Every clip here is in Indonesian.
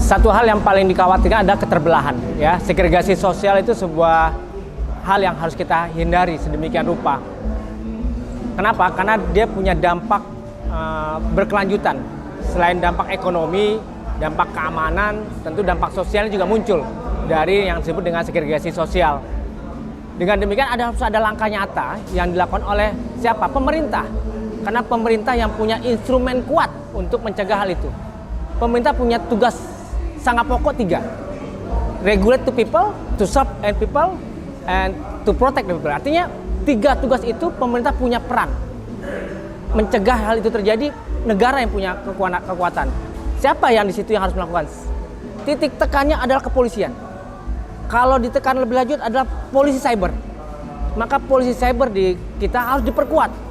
Satu hal yang paling dikhawatirkan adalah keterbelahan, ya. Segregasi sosial itu sebuah hal yang harus kita hindari sedemikian rupa. Kenapa? Karena dia punya dampak berkelanjutan. Selain dampak ekonomi, dampak keamanan, tentu dampak sosialnya juga muncul dari yang disebut dengan segregasi sosial. Dengan demikian harus ada langkah nyata yang dilakukan oleh siapa? Pemerintah. Karena pemerintah yang punya instrumen kuat untuk mencegah hal itu. Pemerintah punya tugas sangat pokok 3. Regulate to people, to serve and people, and to protect the people. Artinya 3 tugas itu pemerintah punya peran. Mencegah hal itu terjadi, negara yang punya kekuatan. Siapa yang di situ yang harus melakukan? Titik tekannya adalah kepolisian. Kalau ditekan lebih lanjut adalah polisi cyber. Maka polisi cyber di kita harus diperkuat.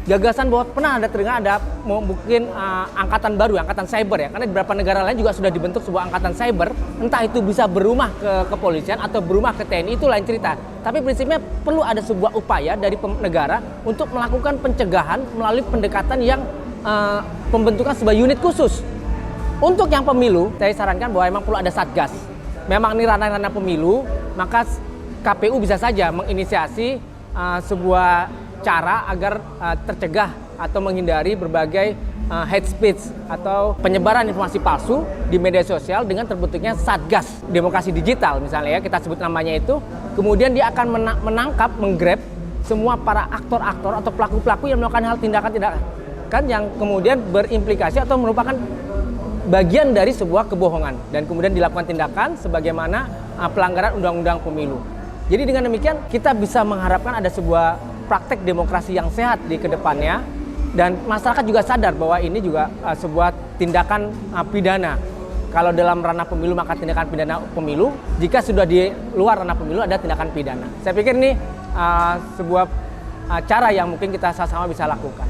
Gagasan bahwa pernah terdengar ada mungkin angkatan baru, angkatan cyber ya. Karena di beberapa negara lain juga sudah dibentuk sebuah angkatan cyber. Entah itu bisa berumah ke kepolisian atau berumah ke TNI, itu lain cerita. Tapi prinsipnya perlu ada sebuah upaya dari negara untuk melakukan pencegahan melalui pendekatan yang pembentukan sebuah unit khusus. Untuk yang pemilu, saya sarankan bahwa memang perlu ada satgas. Memang ini ranah-ranah pemilu, maka KPU bisa saja menginisiasi sebuah cara agar tercegah atau menghindari berbagai hate speech atau penyebaran informasi palsu di media sosial dengan terbentuknya Satgas Demokrasi Digital misalnya ya, kita sebut namanya itu. Kemudian dia akan menangkap, menggrab semua para aktor-aktor atau pelaku-pelaku yang melakukan hal tindakan yang kemudian berimplikasi atau merupakan bagian dari sebuah kebohongan dan kemudian dilakukan tindakan sebagaimana pelanggaran undang-undang pemilu. Jadi dengan demikian kita bisa mengharapkan ada sebuah praktek demokrasi yang sehat di kedepannya dan masyarakat juga sadar bahwa ini juga sebuah tindakan pidana. Kalau dalam ranah pemilu maka tindakan pidana pemilu, jika sudah di luar ranah pemilu ada tindakan pidana. Saya pikir ini sebuah cara yang mungkin kita sama-sama bisa lakukan.